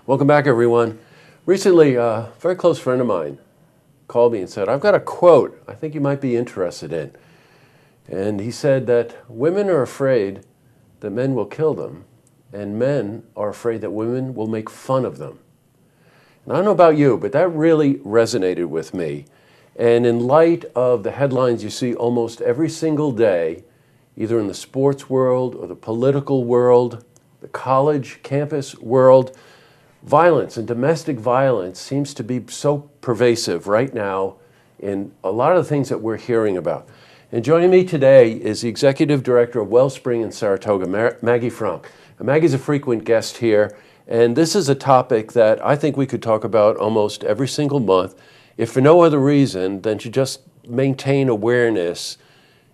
Welcome back, everyone. Recently, a very close friend of mine called me and said, I've got a quote I think you might be interested in. And he said that women are afraid that men will kill them, and men are afraid that women will make fun of them. And I don't know about you, but that really resonated with me. And in light of the headlines you see almost every single day, either in the sports world or the political world, the college campus world, violence and domestic violence seems to be so pervasive right now in a lot of the things that we're hearing about. And joining me today is the Executive Director of Wellspring in Saratoga, Maggie Fronk. Maggie's a frequent guest here, and this is a topic that I think we could talk about almost every single month, if for no other reason than to just maintain awareness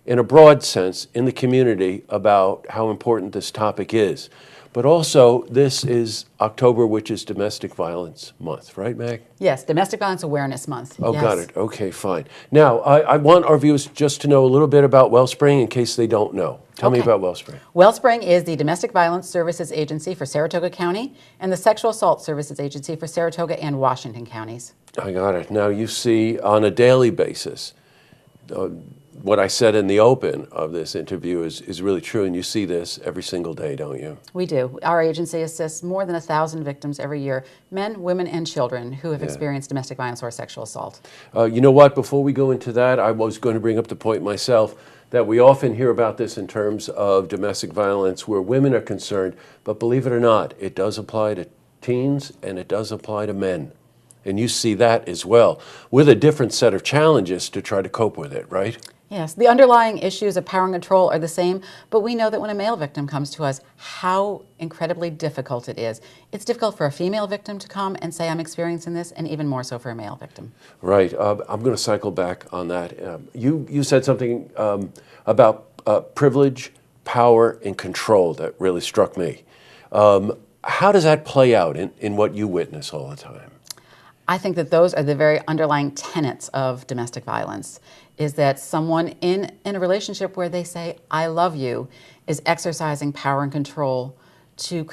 in a broad sense in the community about how important this topic is. But also, this is October, which is Domestic Violence Month, right, Mag? Yes, Domestic Violence Awareness Month. Oh, yes. Got it. Okay, fine. Now, I want our viewers just to know a little bit about Wellspring in case they don't know. Tell me about Wellspring. Wellspring is the Domestic Violence Services Agency for Saratoga County and the Sexual Assault Services Agency for Saratoga and Washington counties. I got it. Now, you see on a daily basis, what I said in the open of this interview is really true, and you see this every single day, don't you? We do. Our agency assists more than 1,000 victims every year, men, women, and children who have experienced domestic violence or sexual assault. You know what? Before we go into that, I was going to bring up the point myself that we often hear about this in terms of domestic violence where women are concerned, but believe it or not, it does apply to teens and it does apply to men. And you see that as well, with a different set of challenges to try to cope with it, right? Yes, the underlying issues of power and control are the same, but we know that when a male victim comes to us, how incredibly difficult it is. It's difficult for a female victim to come and say, I'm experiencing this, and even more so for a male victim. Right. I'm going to cycle back on that. You said something about privilege, power, and control that really struck me. How does that play out in what you witness all the time? I think that those are the very underlying tenets of domestic violence, is that someone in a relationship where they say, I love you, is exercising power and control to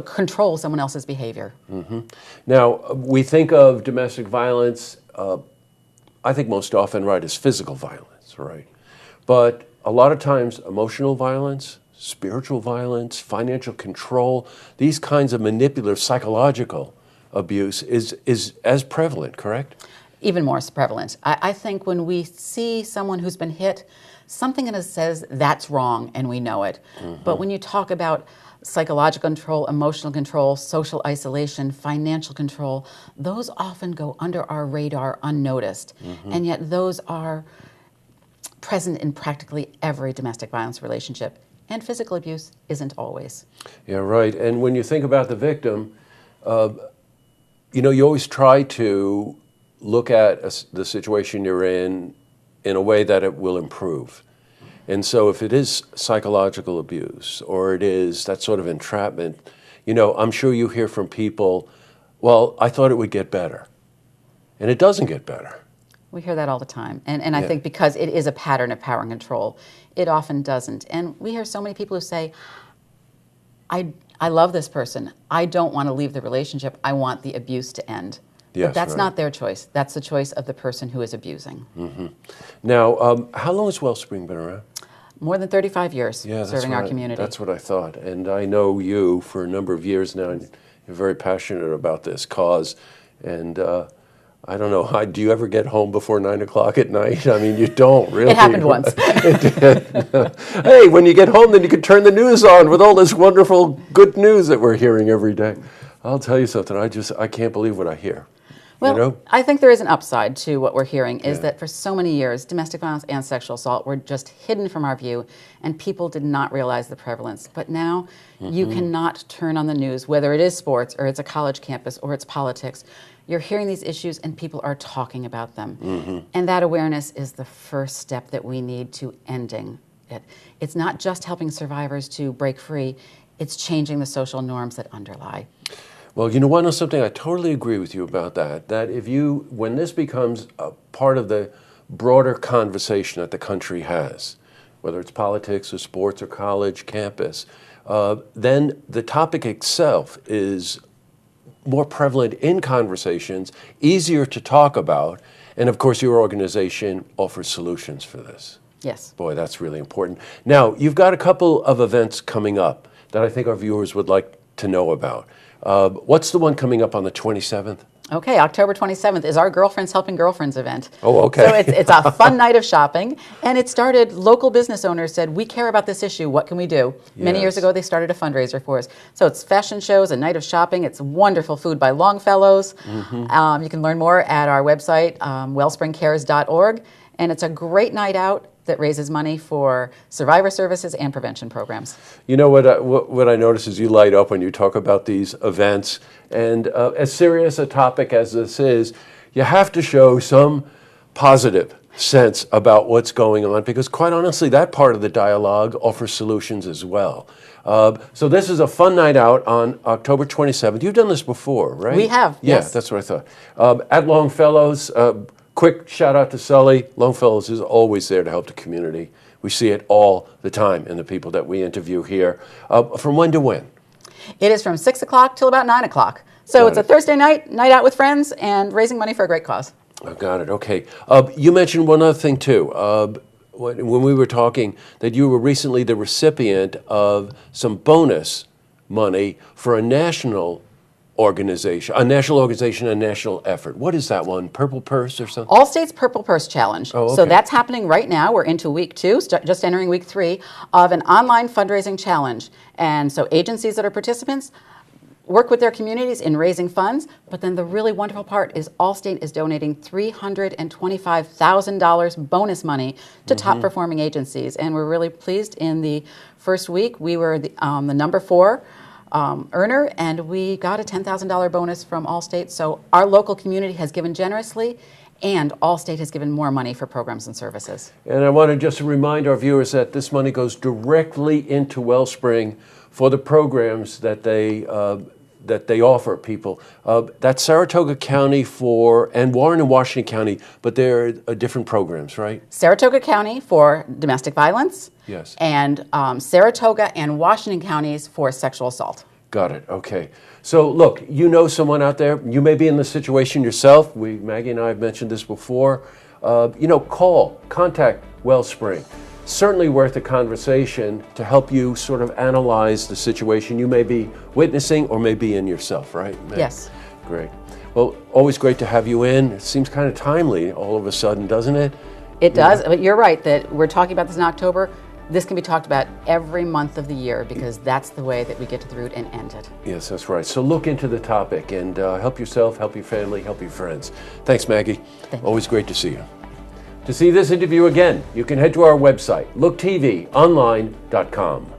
control someone else's behavior. Mm-hmm. Now, we think of domestic violence, I think most often, right, as physical violence, right? But a lot of times, emotional violence, spiritual violence, financial control, these kinds of manipulative, psychological abuse is as prevalent, correct? Even more prevalent. I think when we see someone who's been hit, something in us says that's wrong and we know it. Mm-hmm. But when you talk about psychological control, emotional control, social isolation, financial control, those often go under our radar unnoticed. Mm-hmm. And yet those are present in practically every domestic violence relationship. And physical abuse isn't always. Yeah, right. And when you think about the victim, you always try to look at the situation you're in a way that it will improve. And so if it is psychological abuse or it is that sort of entrapment, I'm sure you hear from people, well, I thought it would get better. And it doesn't get better. We hear that all the time. And I think because it is a pattern of power and control, it often doesn't. And we hear so many people who say, I love this person. I don't want to leave the relationship. I want the abuse to end. Yes, but that's right. not their choice. That's the choice of the person who is abusing. Mm-hmm. Now, how long has Wellspring been around? More than 35 years serving our community. That's what I thought. And I know you for a number of years now, and you're very passionate about this cause. And I don't know, do you ever get home before 9 o'clock at night? I mean, you don't really. It happened once. Hey, when you get home, then you can turn the news on with all this wonderful good news that we're hearing every day. I'll tell you something, I can't believe what I hear. Well, I think there is an upside to what we're hearing, is that for so many years, domestic violence and sexual assault were just hidden from our view, and people did not realize the prevalence. But now, you cannot turn on the news, whether it is sports, or it's a college campus, or it's politics. You're hearing these issues, and people are talking about them. Mm-hmm. And that awareness is the first step that we need to ending it. It's not just helping survivors to break free, it's changing the social norms that underlie. Well, you know what, something I totally agree with you about that when this becomes a part of the broader conversation that the country has, whether it's politics or sports or college, campus, then the topic itself is more prevalent in conversations, easier to talk about, and of course your organization offers solutions for this. Yes. Boy, that's really important. Now, you've got a couple of events coming up that I think our viewers would like to know about. What's the one coming up on the 27th? Okay, October 27th is our Girlfriends Helping Girlfriends event. Oh, okay. So it's a fun night of shopping, and it started, local business owners said, we care about this issue, what can we do? Many years ago, they started a fundraiser for us. So it's fashion shows, a night of shopping, it's wonderful food by Longfellows. Mm-hmm. You can learn more at our website, wellspringcares.org, and it's a great night out that raises money for survivor services and prevention programs. You know what I notice is you light up when you talk about these events, and as serious a topic as this is, you have to show some positive sense about what's going on, because quite honestly, that part of the dialogue offers solutions as well. So this is a fun night out on October 27th. You've done this before, right? We have, yes. Yeah, that's what I thought. At Longfellows, quick shout out to Sully. Longfellows is always there to help the community. We see it all the time in the people that we interview here. From when to when? It is from 6 o'clock till about 9 o'clock. So it's a Thursday night out with friends and raising money for a great cause. I got it, okay. You mentioned one other thing too. When we were talking, that you were recently the recipient of some bonus money for a national organization, a national effort. What is that one? Purple Purse or something? Allstate's Purple Purse Challenge. Oh, okay. So that's happening right now. We're into week 2, just entering week 3 of an online fundraising challenge. And so agencies that are participants work with their communities in raising funds, but then the really wonderful part is Allstate is donating $325,000 bonus money to top performing agencies. And we're really pleased. In the first week, we were the number 4 earner, and we got a $10,000 bonus from Allstate. So our local community has given generously, and Allstate has given more money for programs and services. And I want to just remind our viewers that this money goes directly into Wellspring for the programs that they offer people. That's Saratoga County and Warren and Washington County, but they're different programs, right? Saratoga County for domestic violence. Yes. And Saratoga and Washington counties for sexual assault. Got it, okay. So look, you know someone out there, you may be in this situation yourself. Maggie and I have mentioned this before. Contact Wellspring. Certainly worth a conversation to help you sort of analyze the situation you may be witnessing or may be in yourself, right, Meg? Yes. Great. Well, always great to have you in. It seems kind of timely all of a sudden, doesn't it? It does, but you're right that we're talking about this in October. This can be talked about every month of the year because that's the way that we get to the root and end it. Yes, that's right. So look into the topic and help yourself, help your family, help your friends. Thanks, Maggie. Thank you. Always great to see you. To see this interview again, you can head to our website, looktvonline.com.